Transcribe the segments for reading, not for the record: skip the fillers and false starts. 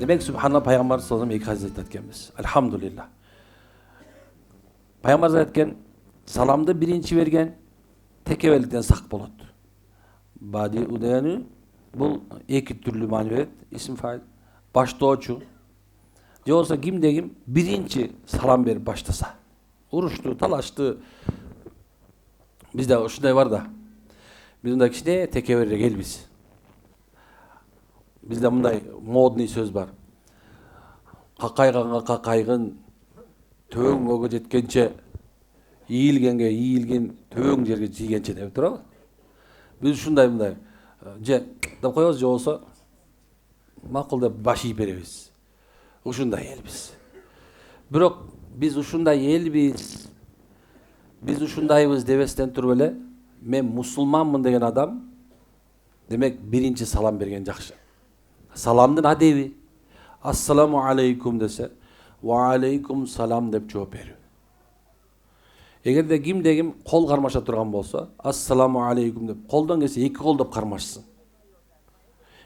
Demek Subhanallah Peygamber sallallahu aleyhi ve sellem iki hazret etkenmiz. Elhamdülillah. Peygamber aytken salamdı birinci vergen tekevelikten sak bolot. Badi udayanı bu iki türlü mani veret. İsim fail. Baştoğuçu. Je olsa kimde kim birinci salam verip başlasa. Uruştu, talaştı. Bizde şunday var da. Bizde kişide tekeverre gel biz. Bizde bunday modni söz var. Kakayganга kakaygın töң öge жеткенче ийилгенге ийилген töң жерге жийгенче деп турабы. Biz ушундай мындай же деп коебуз же болсо макул деп баш ийип беребиз. Ушундай элбиз. Бирок биз ушундай элбиз. Биз ушундайбыз дебестен туруп эле мен мусулманмын деген адам демек биринчи салам берген жакшы. Salamdın adebi. Assalamu aleykum dese wa aleykum salam dep жооп берүү. Эгерде кимде ким кол кармаша турган болсо, assalamu aleykum деп колдон келсе эки кол деп кармашсын.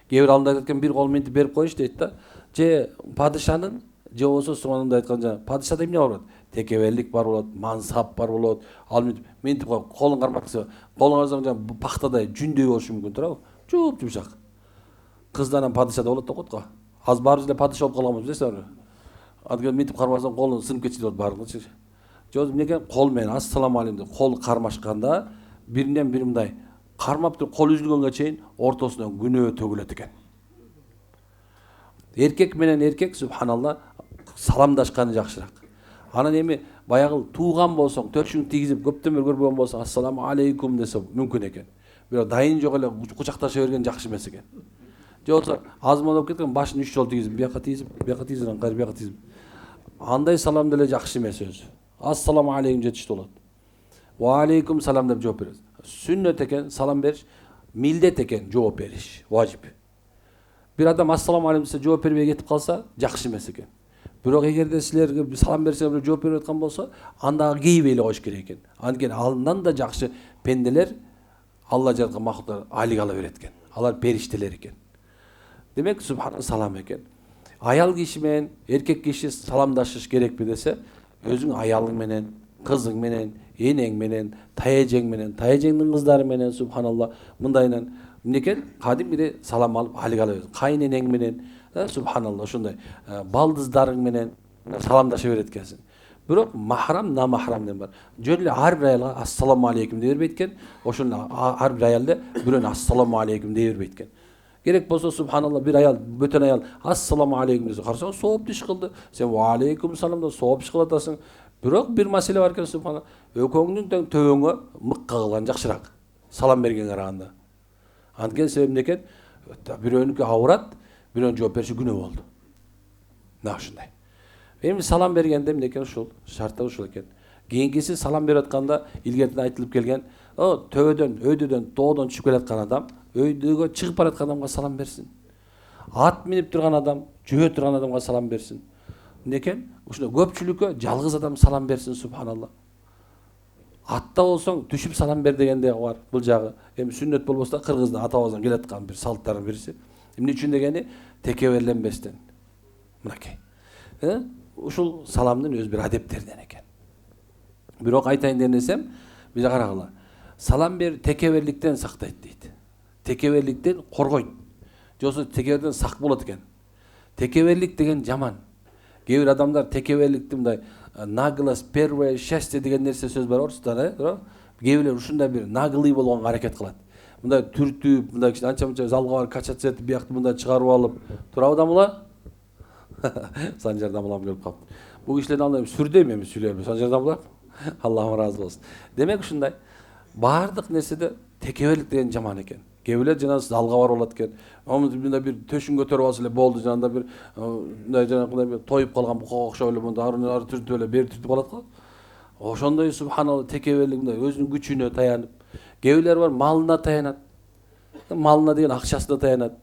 Кээ бир алдында айтқан бир кол ментип берип коюш дейт да. Же падышанын же болсо сонунда айткан жана падышада эмне бар болот? Текеберлик бар болот, мансап бар болот. Ал ментип колун кармакса, колун кармасаң жана пахтадай жүндөй болушу мүмкүн турабы? Жуп жумшак. Кыздардан падышада болот окот го. Az barız ile padişah olup kalamaz bilesizler. Adına mitip karmasan kolun sınıp geçiyor barını. Joz neken kol men assalamu aleykum de kol karmaşkanda birinden birimday karmap dur kol üzülgönge çeyin ortasından günөө tөгүлөт экен. Erkek menen erkek subhanallah salamdашканы жакшыраак. Анан эми баягы тууган болсоң, төшүң тийгизип көптөн бери көрбөгөн болсоң assalamu aleykum десе мүмкүн экен. Бирок дайын жок эле кучакташа берген жакшы эмес экен. Yoksa az mı olup gitken başını üç yol tizim, bir yaka tizim, bir yaka tizim. Anday salam dele jakşı mes söz. Assalamu aleykum jetişti olat. Wa aleykum salam dep жооп берет. Sünnet eken salam beriş, mildet eken жооп beriş, vacip. Bir adam assalamu aleykum dese жооп бербей кетип калса, jakşı mes eken. Бирок эгерде силерге салам берсе бир жооп берип аткан болсо, андагы кейип эле коюш керек экен. Анткени алынан да жакшы пенделер Алла жараткан махлуктар алик ала берет экен. Алар периштелер экен. Demek subhanallah salam eken. Ayal kişi menen, erkek kişi salamdaşış gerekmi dese, özün ayalın menen, kızın menen, eneң menen, tayajeң menen, tayajeңдин kızları menen subhanallah mındayla neken kadim bir de salam alıp halik alıyoruz. Kayneneң menen, subhanallah şunday, baldızlarың menen salamdaşı veretkensin. Bирок mahram namahram dem бар. Жөн ар бир аялга assalamu aleykum дей бербейт экен. Ошон ар бир аялда бирөөнө assalamu aleykum дей бербейт экен. Gerek bolsa subhanallah bir ayal, böten ayal assalamu aleykum dese karşıma soğup diş kıldı. Sen wa aleykum salam da soğup diş kılatasın. Bирок bir mesele var ki subhanallah. Ököңdүн töbөңө mыкка kılgan jakşırak. Salam bergen karaganda. Antken sebebinde eken bирөөнүкү awurat, bирөөнүн жооп бериши күнөө болду. Na ушундай. Эми salam bергенде эмне экен ушул, шарты ушул экен. Кийинкиси salam берип атканда илгертен айтылып келген, төбөдөн, өйдөдөн, тоодон түшүп келаткан адам өйдөгө чыгып бараткан адамга салам берсин. Ат минип турган адам, жөө турган адамга салам берсин. Некен? Ушунда көпчүлүккө жалгыз адам салам берсин субханалла. Атта болсоң түшүп салам бер дегенде бар бул жагы. Эми сүннөт болбосо кыргыздын атабыздан келаткан бир салттардын бириси. Эмне үчүн дегени текеберленбестен. Мынакей. Ушул саламдын өз бир адептеринен экен. Бирок айтайын десем, бизе карагыла. Салам бер текеберликтен сактайт дейт. Tekebirlikten korgoyun. Josu tekebirlikten sak bolot eken. Tekebirlik деген жаман. Кээ бир адамдар tekebirlikти мындай наглость, первое счастье деген нерсе сөз бар орыстан, Кээ бирлер ушундай бир наглый болгонго аракет кылат. Мындай түртүп, мындай анча-мынча залга барып качаться этип, биякты мындай чыгарып алып, турабы да мула? Санжардан мулам келип калды. Бул кишилердин алдында сүрдөйм эми сүйлөйм. Санжардан мула? Аллахым разы болсун. Демек ушундай баардык нерседе tekebirlik деген жаман экен. Кебилер жана залга бар болот экен. Мында бир төшүн көтөрүп алса эле болду, жанында бир мындай жанагындай бир тоюп калган букага окшоп эле мында ары түртүп эле бери түртүп калат го. Ошондой субханалла текебирлик мындай өзүнүн күчүнө таянып, кебилер бар малына таянат. Малына деген акчасына таянат.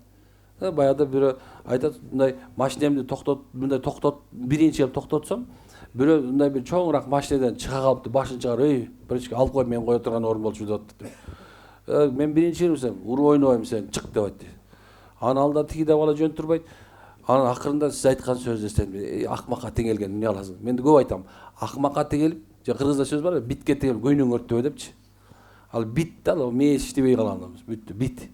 Баягы бирөө айтат мындай машинемди токтот, мындай токтот, биринчи жолу токтотсом, бирөө мындай бир чоңураак машинеден чыга калыпты, башын чыгарып, биричке алып кой, мен кое турган орун болчу деп атты. Мен биринчи эле уру ойнобойм, сен чык деп айтты. Аны алда тиги да бала жөн турбайт. Анан акырында сиз айткан сөздү сен акмакка теңелген эмне кыласың? Мен көп айтам. Акмакка теңелип, же кыргызда сөз бар, битке теңелип көйнөң өрттөбө депчи. Ал бит да, ал мээс иштебей калган бүттү, бит.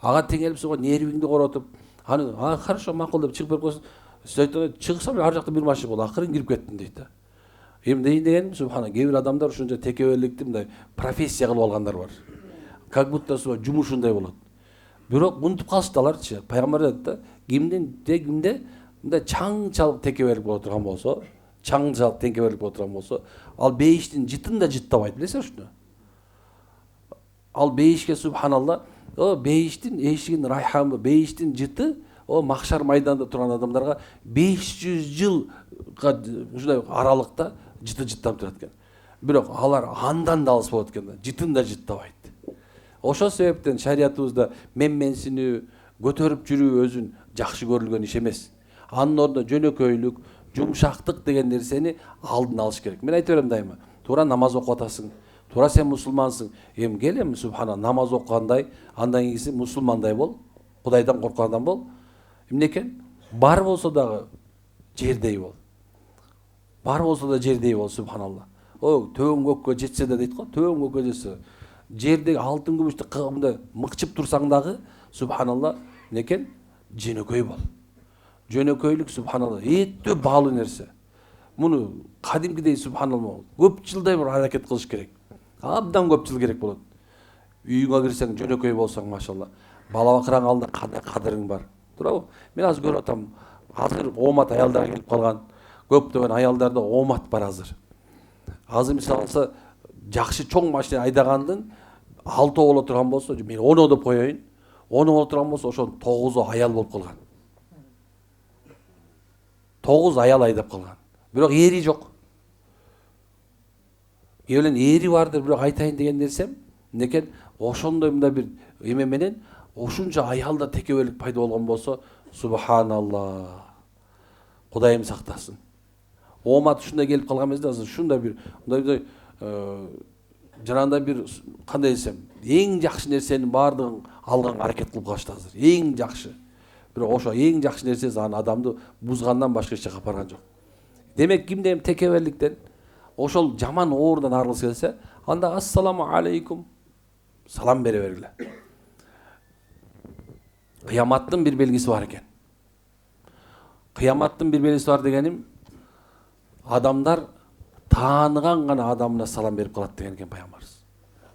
Ага теңелип суга нервиңди коротуп, аны хорошо макул деп чыгып берип койсоң, сиз айткандай чыгсам ар жакта бир машина болот, акырын кирип кеттим дейт да. Эми дейин дегеним, субхана, кээ бир адамдар ушунча текеберликти мындай профессия кылып алгандар бар. Как будто жумушундай болот. Бирок унутуп калышты аларчы. Пайгамбар айтат да, кимде мындай чаң чалып текеберлик боло турган болсо, чаң чалып текеберлик боло турган болсо, ал бейиштин жытын да жыттабайт, билесиз ушуну? Ал бейишке субханалла, о бейиштин эшигин райхамы, бейиштин жыты, о махшар майданында турган адамдарга 500 жылга ушундай аралыкта жыты жыттап турат экен. Бирок алар андан да алыс болот экен да, жытын да жыттабайт. Ошол себептен шариятыбызда менменсинүү, көтөрүп жүрүү өзүн жакшы көрүлгөн иш эмес. Анын ордуна жөнөкөйлүк, жумшактык деген нерсени алдын алыш керек. Мен айта берем дайыма, туура намаз окуп атасың, туура сен мусулмансың. Эми кел эми субхана намаз окугандай, андан кийинси мусулмандай бол, Кудайдан корккан адам бол. Эмне экен? Бар болсо дагы жердей бол. Бар болсо да жердей бол, субханалла. О, төбөң көккө жетсе да дейт го, төбөң көккө жетсе. Жердеги алтын күмүштү мындай мыкчып турсаң дагы, субханалла, эмне экен? Жөнөкөй бол. Жөнөкөйлүк субханалла эттөө баалуу нерсе. Муну кадимкидей субханалла көп жылдай бир аракет кылыш керек. Абдан көп жыл керек болот. Үйүңө кирсең жөнөкөй болсоң, машалла. Бала бакыраң алдында кандай кадырың бар. Туурабы? Мен азыр көрүп атам, азыр оомат аялдар келип калган. Көптөгөн аялдарда оомат бар азыр. Азыр мисалы алса, жакшы чоң машина айдагандын 6 боло турган болсо, мен 10 деп коеюн. 10 боло турган болсо, ошонун 9 аял болуп калган. 9 аял айдап калган. Бирок эри жок. Эвелен эри бардыр, бирок айтайын деген нерсем, некен ошондой мындай бир эме менен ушунча аялда текебелик пайда болгон болсо, субханалла. Кудайым сактасын. Оомат ушундай келип калган эмес да, азыр ушундай бир мындай жанагындай бир кандай десем, эң жакшы нерсенин баардыгын алганга аракет кылып калышты азыр. Эң жакшы. Бирок ошо эң жакшы нерсеси аны адамды бузгандан башка эч жака апарган жок. Демек кимде эми текеберликтен ошол жаман оорунан аргысы келсе, анда ассаламу алейкум салам бере бергиле. Кыяматтын бир белгиси бар экен. Кыяматтын бир белгиси бар дегеним, адамдар тааныган гана адамына салам берип калат деген экен пайгамбарыбыз.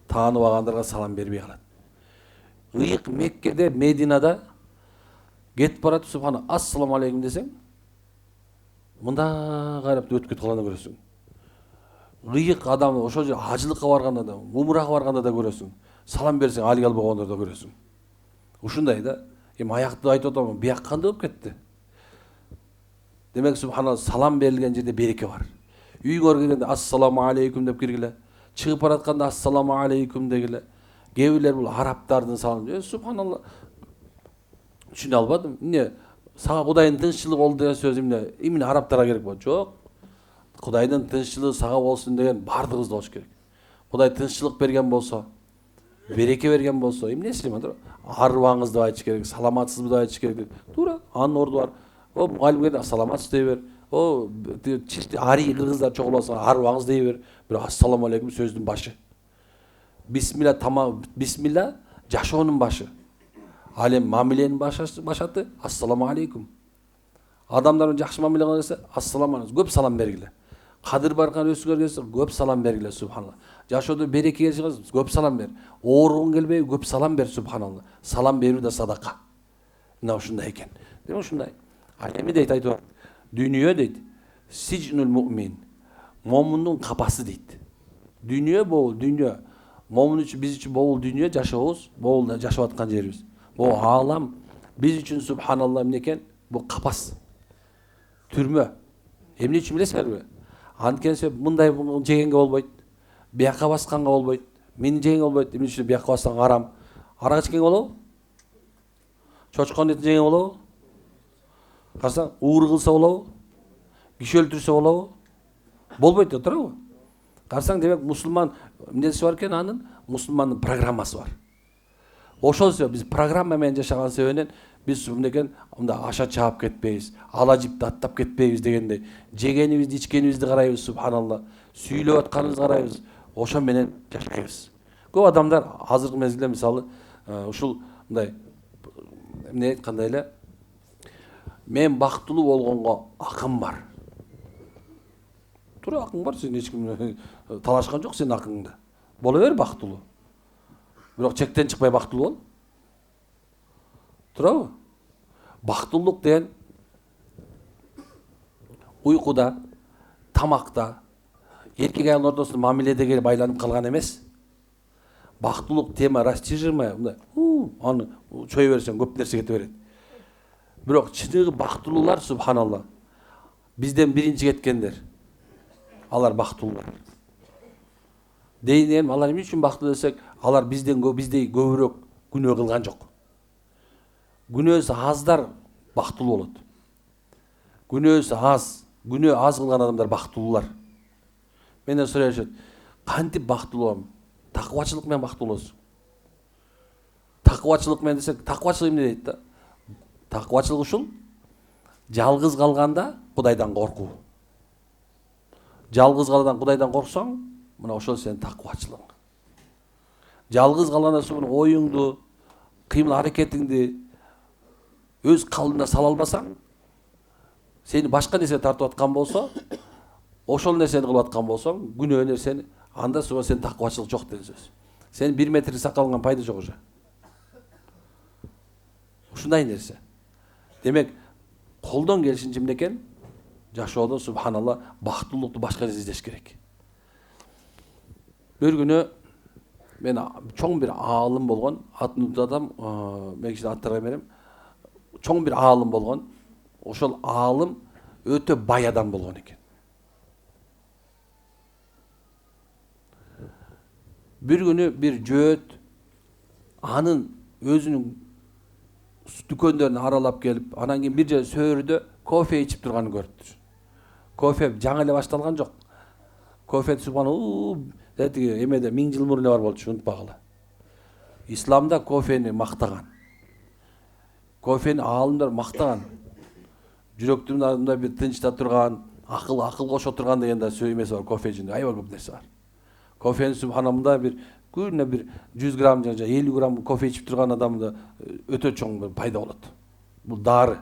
Тааныбагандарга салам бербей калат. Ыйык Меккеде, Мединада кетип барат, субхана, ассаламу алейкум десең, мында карап өтүп кетип калганды көрөсүң. Ыйык адам ошол жер ажылыкка барганда да, умрага барганда да көрөсүң. Салам берсең, алик албаганда да көрөсүң. Ушундай да. Эми аякты айтып атам, бияк кандай болуп кетти? Демек субханалла, салам берилген жерде береке бар. Үйгө киргенде ассаламу алейкум деп киргиле. Чыгып баратканда ассаламу алейкум дегиле. Кээ бирлер бул арабтардын саламы. Субханалла. Түшүнө албадым. Эмне сага Кудайдын тынччылыгы болду деген сөз эмне арабтарга керек болот? Жок. Кудайдын тынччылыгы сага болсун деген бардыгыбызда болуш керек. Кудай тынччылык берген болсо, береке берген болсо, эмнеси бар? Арыбаңыз деп айтыш керек, саламатсызбы деп айтыш керек. Туура, анын орду бар. О, мугалимге саламатсыз дей бер. О, ари кыргыздар чогуласа арыбаңыз дей бер. Бирок ассаламу алейкум сөздүн башы. Бисмилла тамак, бисмилла жашоонун башы. Ал эми мамиленин башаты ассаламу алейкум. Адамдар менен жакшы мамиле кылса ассаламу алейкум. Көп салам бергиле. Кадыр барган өсүгөр келсе көп салам бергиле, субханалла. Жашоодо береке келсе көп салам бер. Ооругуң келбей көп салам бер, субханалла. Салам берүү да садака. Мына ушундай экен. Демек ушундай. Ал эми дейт айтып бар. Дүйнө дейт. Сижнул муъмин. Момундун капасы дейт. Дүйнө бул дүйнө. Момун үчүн биз үчүн бул дүйнө жашообуз, бул жашап аткан жерибиз. Бул аалам биз үчүн субханалла эмне экен? Бул капас. Түрмө. Эмне үчүн билесиңерби? Анткени мындай жегенге болбойт. Бияка басканга болбойт. Мени жегенге болбойт. Эмне үчүн бияка баскан арам? Арак ичкенге болобу? Чочконун этин жегенге болобу? Карасаң, ууру кылса болобу? Киши өлтүрсө болобу? Болбойт да, туурабы? Карасаң, демек мусулман эмнеси бар экен анын? Мусулмандын программасы бар. Ошол себеп биз программа менен жашаган себебинен биз мындекен мында аша чаап кетпейбиз, ала жипти аттап кетпейбиз дегендей, жегенибизди ичкенибизди карайбыз, субханалла, сүйлөп атканыбызды карайбыз, ошо менен жашайбыз. Көп адамдар азыркы мезгилде мисалы ушул мындай эмне айткандай эле, мен бактылуу болгонго акым бар. Туура акың бар, сен эч ким талашкан жок сенин акыңды. Боло бер бактылуу. Бирок чектен чыкпай бактылуу бол. Туурабы? Бактылуулук деген уйкуда, тамакта, эркек аялдын ортосунда мамиледеги байланып калган эмес. Бактылуулук тема растяжимая, мындай аны чөй берсең көп нерсе кете берет. Бирок чыныгы бактылуулар, субханалла, бизден биринчи кеткендер. Алар бактылуулар. Дейин алар эмне үчүн бактылуу десек, алар биздей көбүрөөк күнөө кылган жок. Күнөөсү аздар бактылуу болот. Күнөөсү аз, күнөө аз кылган адамдар бактылуулар. Менден сурашат, кантип бактылуу болом? Такыбачылык менен бактылуу болосуң. Такыбачылык менен десек, такыбачылык эмне дейт да? Такыбачылык ушул жалгыз калганда Кудайдан коркуу. Жалгыз калганда Кудайдан корксоң, мына ошол сенин такыбачылыгың. Жалгыз калганда сен оюңду, кыймыл аракетиңди өз калыбына сала албасаң, сени башка нерсе тартып аткан болсо, ошол нерсени кылып аткан болсоң, күнөө нерсени, анда сен такыбачылык жок деген сөз. Сен 1 метр сакалыңан пайда жок уже. Ушундай нерсе. Демек, колдон келишинче эмнекен? Жашоодо субханалла бактылуулукту башка жерде издеш керек. Bir күнү мен чоң бир аалым болгон, атын унутам, мен кичине аттарга берем. Чоң бир аалым болгон. Ошол аалым өтө бай адам болгон экен. Bir күнү бир жөөт анын өзүнүн дүкөндөрүн аралап келип, анан кийин бир жер сөөрүдө кофе ичип турганын көрүптүр. Кофе жаңы эле башталган жок. Кофе субханалла эмеде 1000 жыл мурун бар болчу, унутпагыла. Исламда кофени мактаган. Кофени аалымдар мактаган. Жүрөктүн артында бир тынчта турган, акыл кошо турган деген да сөймеси бар кофе ичинде. Аябай көп нерсе бар. Кофени субханалла бир күнүнө бир 100 грамм же 50 грамм кофе ичип турган адамда өтө чоң бир пайда болот. Бул дары.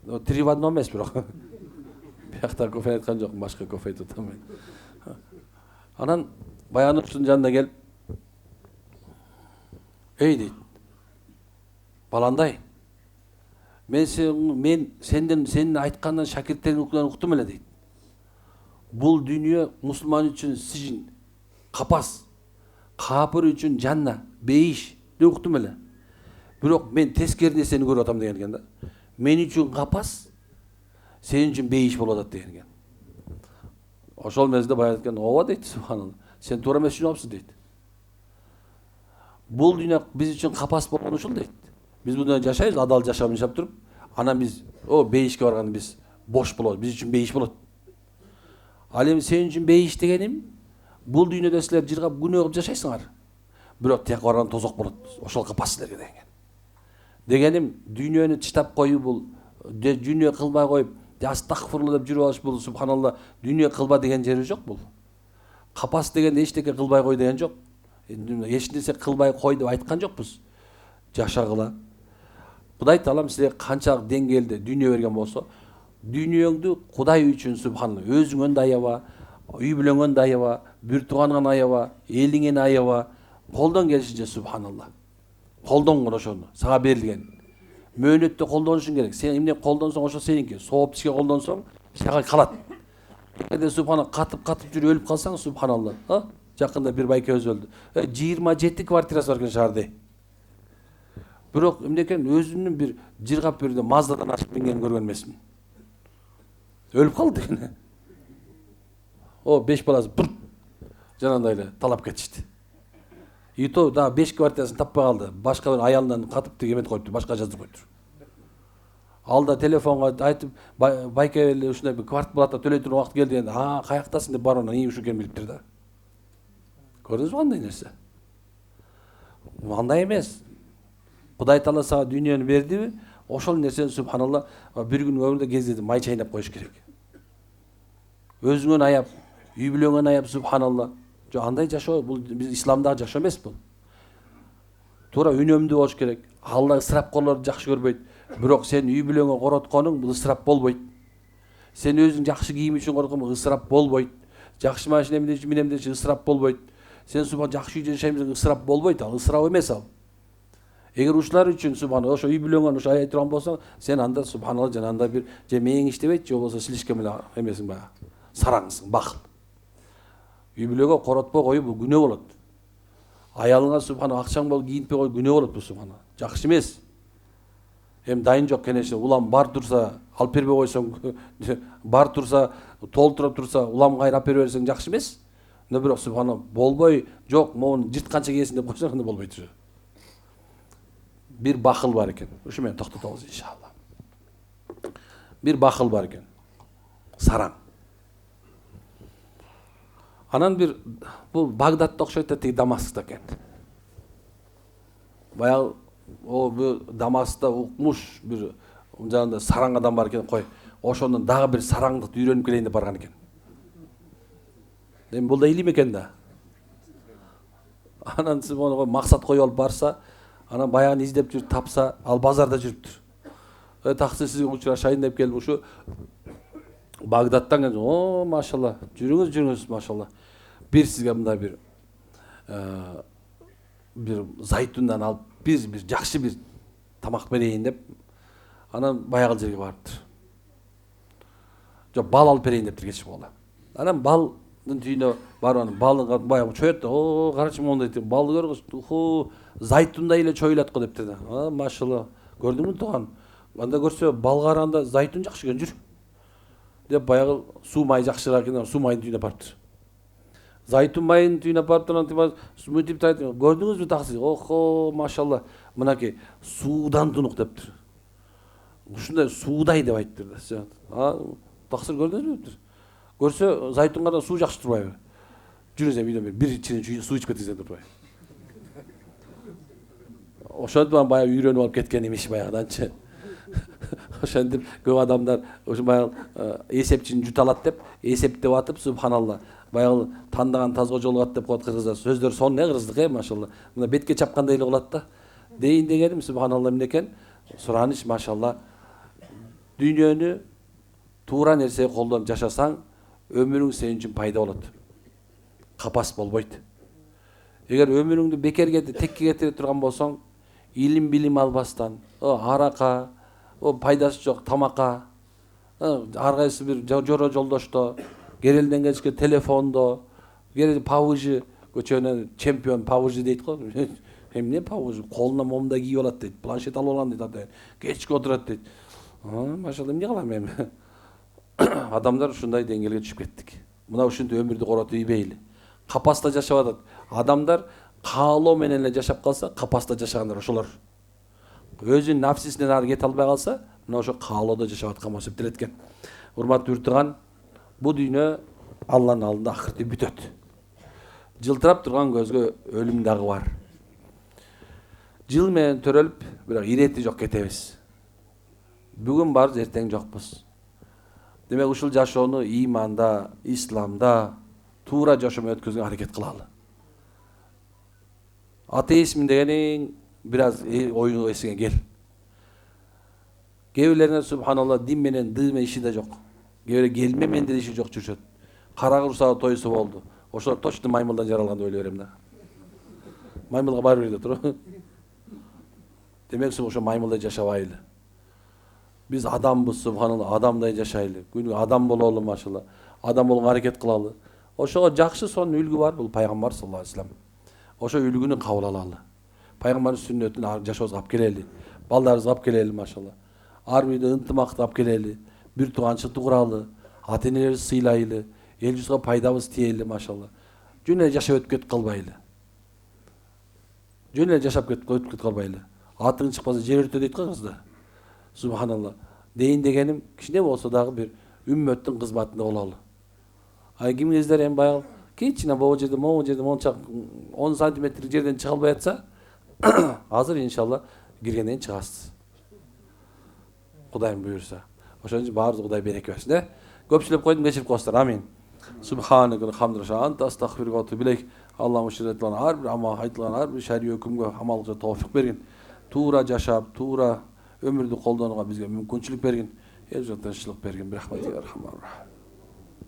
3 в 1 эмес бирок. Биякта кофе айткан жокмун, башка кофе айтып атам мен. Анан баягы ушунун жанына келип, "Эй" дейт. "Баландай, мен сенин айткандан шакирттериң уктум эле" дейт. "Бул дүйнө мусулман үчүн сижин, капас, капыр үчүн жанна, бейиш деп уктум эле. Бирок мен тескери нерсени көрүп атам" деген экен да. "Мен үчүн капас, сен үчүн бейиш болуп атат" деген экен. Ошол мезгилде баягы айтқан, "Ооба" дейт, субханалла. "Сен туура эмес түшүнүп дейт. "Бул дүйнө биз үчүн капас болгон ушул" дейт. "Биз бул дүйнөдө жашайбыз, адал жашап жашап туруп, анан биз бейишке барганда биз бош болобуз, биз үчүн бейиш болот. Ал эми сен үчүн бейиш дегеним, бул дүйнөдө силер жыргап күнөө кылып жашайсыңар. Бирок тияка барганда тозок болот. Ошол капас силерге" деген. Дегеним, дүйнөнү тыштап коюу бул, дүйнө кылбай коюп, астагфирулла деп жүрүп алыш бул, субханалла, дүйнө кылба деген жери жок бул. Капас дегенде эчтеке кылбай кой деген жок. Эч нерсе кылбай кой деп айткан жокпуз. Жашагыла. Кудай таалам силерге канчалык деңгээлде дүйнө берген болсо, дүйнөңдү Кудай үчүн субханалла, өзүңөн да аяба, үй бүлөңөн да аяба, бир тууганыңан аяба, элиңен аяба, колдон келишинче субханалла. Колдонгон ошону, сага берилген. Мөөнөттө колдонушуң керек. Сен эмне колдонсоң ошо сеники. Сооп тишке колдонсоң, сага калат. Эгерде субханалла катып жүрүп өлүп калсаң, субханалла, жакында бир байкебиз өлдү. 27 квартирасы бар экен шаарда. Бирок эмне экен, өзүнүн бир жыргап бирде Маздадан ашып мингенин көргөн эмесмин. Өлүп калды экен. 5 баласы жанагындай эле талап кетишти. И то да 5 квартирасын таппай калды. Башка бир аялынан катып тегемет коюптур, башка жаздырып коюптур. Алда телефонго айтып, байке эле ушундай бир квартплата төлөй турган убакыт келди дегенде, каяктасың деп барып анан ушу экенин билиптир да. Көрдүңүзбү кандай нерсе? андай эмес. Кудай Таала сага дүйнөнү бердиби? Ошол нерсени субханалла бир күн өмүрдө кездеди май чайнап коюш керек. Өзүңөн аяп, үй бүлөңөн аяп субханалла. Жок, андай жашоо бул биз исламдагы жашоо эмес бул. Туура үнөмдүү болуш керек. Алла ысырап кылууларды жакшы көрбөйт. Бирок сен үй бүлөңө коротконың бул ысырап болбойт. Сен өзүң жакшы кийим үчүн короткон ысырап болбойт. Жакшы машина минем деши ысырап болбойт. Сен субхан жакшы үйдө жашайм десең ысырап болбойт. Ал ысырап эмес ал. Эгер ушулар үчүн субханалла ошо үй бүлөңөн ошо аяй турган болсоң, сен анда субханалла жана анда бир же мээң иштебейт, же болбосо слишком эле эмесиң баягы. Сараңсың, бакыл. Үй бүлөгө коротпой коюу бул күнөө болот. Аялыңа субханалла акчаң болуп кийинтпей коюу күнөө болот бул субханалла. Жакшы эмес. Эми дайын жок кенеше, улам бар турса алып бербей койсоң, бар турса толтуруп турса улам кайра алып бере берсең жакшы эмес. Но бирок субханалла болбой, жок, могуну жыртканча кийесин деп койсоң анда болбойт уже. Бир бакыл бар экен. Ушу менен токтотобуз иншалла. Бир бакыл бар экен. Сараң. Анан бир бул Багдадта окшойт да тиги Дамаскта экен. Баягы бул Дамаскта укмуш бир жанында сараң адам бар экен, кой. Ошондон дагы бир сараңдыкты үйрөнүп келейин деп барган экен. Эми бул да илим экен да. Анан субханалла максат коюп алып барса, анан баягын издеп жүрүп тапса, ал базарда жүрүптүр. Таксы сизге учурашайын деп келдим. Ушу Багдадтан келдим. О, машалла. Жүрүңүз, машалла. Бир сизге мындай бир зайтундан алып, бир жакшы бир тамак берейин деп, анан баягы жерге барыптыр. Жок, бал алып берейин дептир кечип калды. Анан балдын түйүнө барып, анан балды баягы чоёт да, о, карачы моундай балды көргүз, зайтундай эле чоюлат го дептир да. Машалла. Көрдүңбү тууган? Анда көрсө бал караганда зайтун жакшы экен, жүр. Деп баягы суу май жакшыраак экен, суу майдын түйүнө барыптыр. Зайтун майынын түйүнө барып анан мынтип айтты. Көрдүңүзбү таксы? Охо, машалла. Мынакей суудан тунук дептир. Ушундай суудай деп айттыр да. Таксыр көрдүңүзбү дептир. Көрсө зайтунга суу жакшы турбайбы? Жүрүңүз эми үйдөн бир чирин суу ичип кетиңиз деп турбайбы? Ошентип баягы үйрөнүп алып кеткен имиш баягыданчы. Ошентип көп адамдар ошо баягы эсепчини жута алат деп эсептеп атып субханалла баягы тандаган тазга жолугат деп коет кыргыздар. Сөздөр сонун кыргыздык машалла. Мына бетке чапкандай эле болот да. Дейин дегеним субханалла эмне экен? Сураныч машалла. Дүйнөнү туура нерсеге колдонуп жашасаң, өмүрүң сен үчүн пайда болот. Капас болбойт. Эгер өмүрүңдү бекерге текке кетире турган болсоң, илим билим албастан, арака, пайдасы жок тамакка, ар кайсы бир жоро жолдошто, керелден кечке телефондо, пабжи, көчөнө чемпион пабжи дейт го. Эмне пабжи? Колуна момундай кийип алат дейт, планшет алып алган дейт ата. Кечке отурат дейт. Машалла, эмне кылам эми? Адамдар ушундай деңгээлге түшүп кеттик. Мына ушинтип өмүрдү коротуп ийбейли. Капаста жашап атат. Адамдар каалоо менен эле жашап калса, капаста жашагандар ошолор. Өзүнүн нафсисинен ары кете албай калса, мына ошо каалоодо жашап аткан болуп эсептелет экен. Урматтуу үртүган, бул дүйнө Алланын алдында акырты бүтөт. Жылтырап турган көзгө өлүм дагы бар. Жыл менен төрөлүп, бирок ирети жок кетебиз. Бүгүн бар, эртең жокпуз. Демек ушул жашоону иманда, исламда туура жашоо менен өткөзгөнгө аракет кылалы. Атеизм дегениң бир аз оюңа эсиңе кел. Кээ бирлерине субханалла дин менен дыйме иши да жок. Кээ бирөө келме менен да иши жок жүрүшөт. Кара курсагы тойсу болду. Ошо точно маймылдан жаралган деп ойлой берем да. Маймылга бар бир да туруп. Демек ошо маймылдай жашабайлы. Биз адамбыз субханалла, адамдай жашайлы. Күнүгө адам бололу машалла. Адам болгонго аракет кылалы. Ошого жакшы сонун үлгү бар, бул пайгамбар саллаллаху алейхи вассалам. Ошо үлгүнү кабыл алалы. Пайгамбардын сүннөтүн жашообузга алып келели. Балдарыбызга алып келели машалла. Ар үйдө ынтымакты алып келели. Бир тууганчылыкты куралы. Ата энелерибизди сыйлайлы. Эл жузга пайдабыз тиели машалла. Жөн эле жашап өтүп кетип калбайлы. Жөн эле жашап өтүп кетип калбайлы. Атың чыкпаса жер өртө дейт го кыздар. Субханалла. Дейин дегеним кичине болсо дагы бир үммөттүн кызматында бололу. Кимиңиздер эми баягы кичине могу жерде монча 10 сантиметр жерден чыга албай атса, Азыр иншалла киргенден кийин чыгасыз. Кудайым буйрса. Ошон үчүн баарыбызга Кудай береке берсин, э? Көпчүлөп койдум, кечирип коесуздар. Амин. Субханакалла хамдулилlah анта астагфирука ва атубу илейк. Аллахым ширеттилган ар бир амал айтылган ар бир шари өкүмгө амал кылышка тоофук бергин. Туура жашап, туура өмүрдү колдонууга бизге мүмкүнчүлүк бергин. Эл жактан тынччылык бергин. Бирахматика архамар.